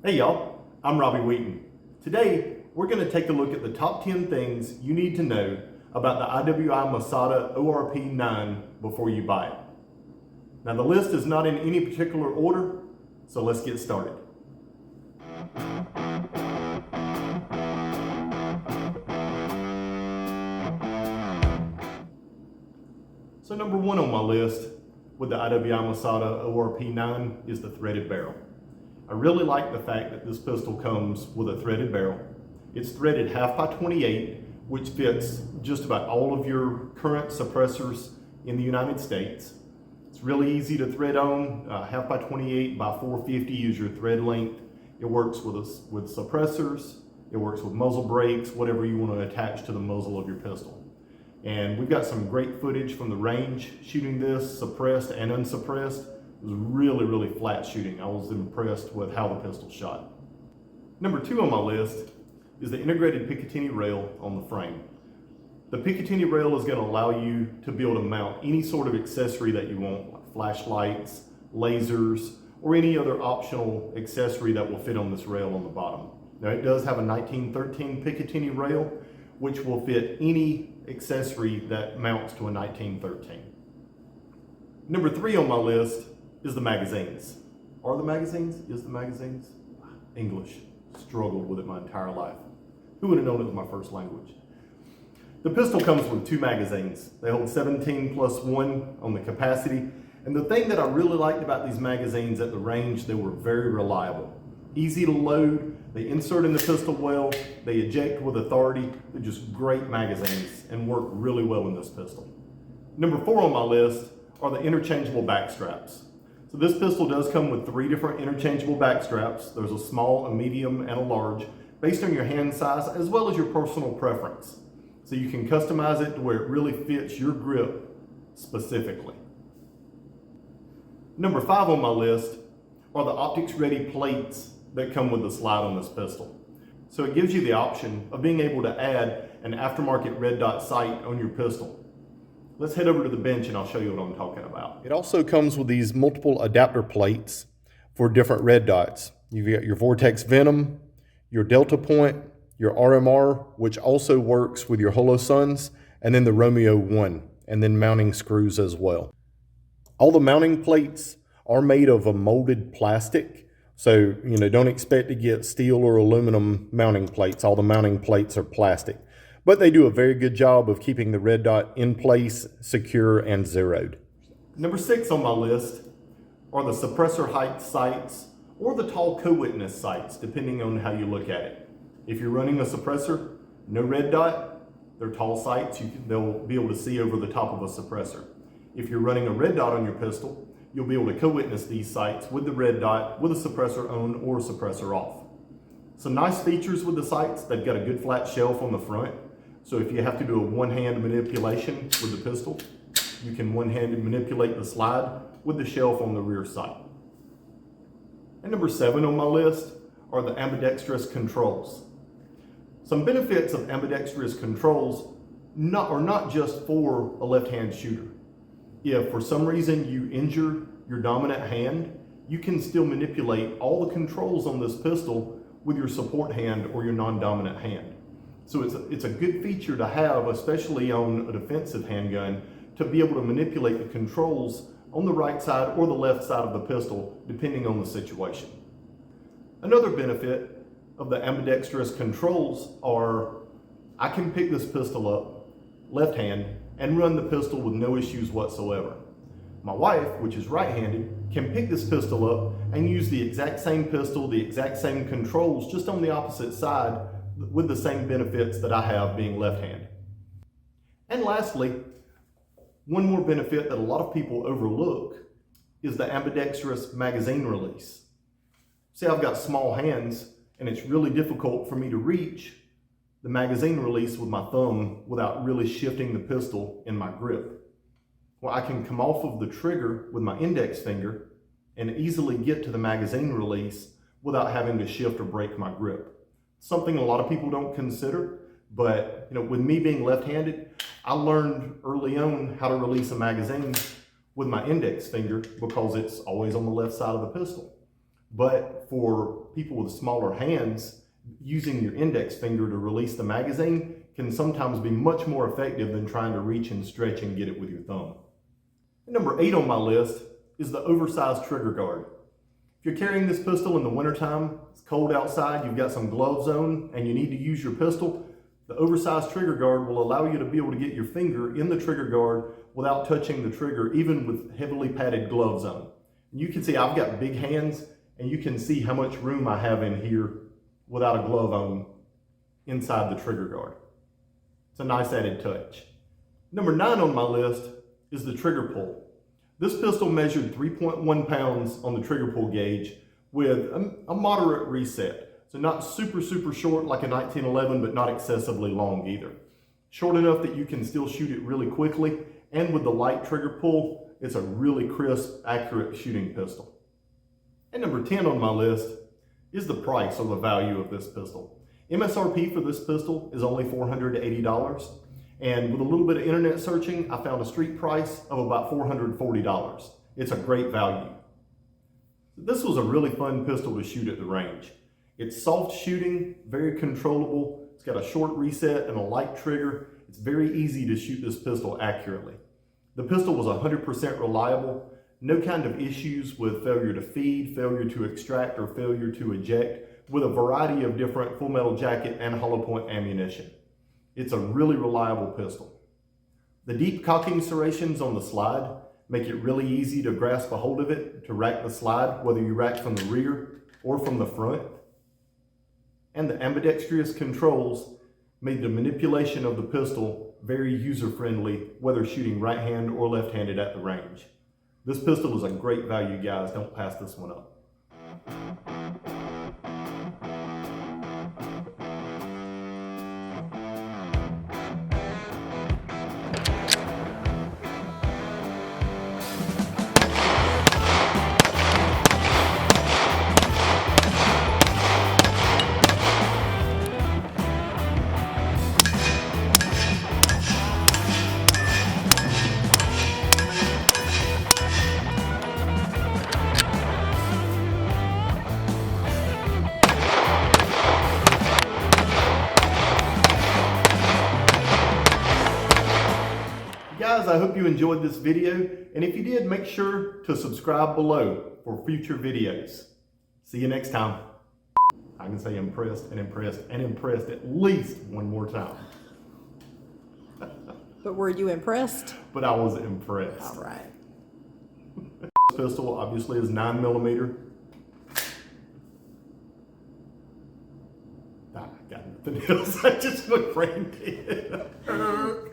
Hey y'all, I'm Robbie Wheaton. Today, we're going to take a look at the top 10 things you need to know about the IWI Masada ORP9 before you buy it. Now the list is not in any particular order, so let's get started. So number one on my list with the IWI Masada ORP9 is the threaded barrel. I really like the fact that this pistol comes with a threaded barrel. It's threaded 1/2x28, which fits just about all of your current suppressors in the United States. It's really easy to thread on. 1/2x28 by 450 is your thread length. It works with suppressors, it works with muzzle brakes, whatever you want to attach to the muzzle of your pistol. And we've got some great footage from the range shooting this, suppressed and unsuppressed. It was really flat shooting. I was impressed with how the pistol shot. Number two on my list is the integrated Picatinny rail on the frame. The Picatinny rail is going to allow you to be able to mount any sort of accessory that you want, like flashlights, lasers, or any other optional accessory that will fit on this rail on the bottom. Now it does have a 1913 Picatinny rail, which will fit any accessory that mounts to a 1913. Number three on my list is the magazines. Are the magazines? Is the magazines? English. Struggled with it my entire life. Who would have known it was my first language? The pistol comes with two magazines. They hold 17+1 on the capacity. And the thing that I really liked about these magazines at the range, they were very reliable. Easy to load, they insert in the pistol well, they eject with authority. They're just great magazines and work really well in this pistol. Number four on my list are the interchangeable back straps. So this pistol does come with three different interchangeable back straps. There's a small, a medium, and a large, based on your hand size as well as your personal preference. So you can customize it to where it really fits your grip specifically. Number five on my list are the optics ready plates that come with the slide on this pistol. So it gives you the option of being able to add an aftermarket red dot sight on your pistol. Let's head over to the bench and I'll show you what I'm talking about. It also comes with these multiple adapter plates for different red dots. You've got your Vortex Venom, your Delta Point, your RMR, which also works with your Holosuns, and then the Romeo 1, and then mounting screws as well. All the mounting plates are made of a molded plastic, so don't expect to get steel or aluminum mounting plates. All the mounting plates are plastic. But they do a very good job of keeping the red dot in place, secure, and zeroed. Number six on my list are the suppressor height sights or the tall co-witness sights, depending on how you look at it. If you're running a suppressor, no red dot, they're tall sights. They'll be able to see over the top of a suppressor. If you're running a red dot on your pistol, you'll be able to co-witness these sights with the red dot, with a suppressor on or a suppressor off. Some nice features with the sights: they've got a good flat shelf on the front. So if you have to do a one-hand manipulation with the pistol, you can one-handed manipulate the slide with the shelf on the rear sight. And number seven on my list are the ambidextrous controls. Some benefits of ambidextrous controls are not just for a left-hand shooter. If for some reason you injure your dominant hand, you can still manipulate all the controls on this pistol with your support hand or your non-dominant hand. So it's a good feature to have, especially on a defensive handgun, to be able to manipulate the controls on the right side or the left side of the pistol, depending on the situation. Another benefit of the ambidextrous controls are I can pick this pistol up left hand and run the pistol with no issues whatsoever. My wife, which is right-handed, can pick this pistol up and use the exact same pistol, the exact same controls, just on the opposite side, with the same benefits that I have being left-handed. And lastly, one more benefit that a lot of people overlook is the ambidextrous magazine release. See, I've got small hands and it's really difficult for me to reach the magazine release with my thumb without really shifting the pistol in my grip. Well, I can come off of the trigger with my index finger and easily get to the magazine release without having to shift or break my grip. Something a lot of people don't consider, but with me being left-handed, I learned early on how to release a magazine with my index finger because it's always on the left side of the pistol. But for people with smaller hands, using your index finger to release the magazine can sometimes be much more effective than trying to reach and stretch and get it with your thumb. Number 8 on my list is the oversized trigger guard. If you're carrying this pistol in the wintertime, it's cold outside, you've got some gloves on, and you need to use your pistol, the oversized trigger guard will allow you to be able to get your finger in the trigger guard without touching the trigger, even with heavily padded gloves on. And you can see I've got big hands, and you can see how much room I have in here without a glove on inside the trigger guard. It's a nice added touch. Number 9 on my list is the trigger pull. This pistol measured 3.1 pounds on the trigger pull gauge with a moderate reset. So not super short like a 1911, but not excessively long either. Short enough that you can still shoot it really quickly, and with the light trigger pull, it's a really crisp, accurate shooting pistol. And number 10 on my list is the price or the value of this pistol. MSRP for this pistol is only $480, and with a little bit of internet searching, I found a street price of about $440. It's a great value. This was a really fun pistol to shoot at the range. It's soft shooting, very controllable. It's got a short reset and a light trigger. It's very easy to shoot this pistol accurately. The pistol was 100% reliable. No kind of issues with failure to feed, failure to extract, or failure to eject, with a variety of different full metal jacket and hollow point ammunition. It's a really reliable pistol. The deep cocking serrations on the slide make it really easy to grasp a hold of it, to rack the slide, whether you rack from the rear or from the front. And the ambidextrous controls made the manipulation of the pistol very user-friendly, whether shooting right-hand or left-handed at the range. This pistol is a great value, guys. Don't pass this one up. Guys, I hope you enjoyed this video, and if you did, make sure to subscribe below for future videos. See you next time. I can say impressed and impressed and impressed at least one more time. But were you impressed? But I was impressed. All right. This pistol obviously is 9mm. I got nothing else. I just went framed it.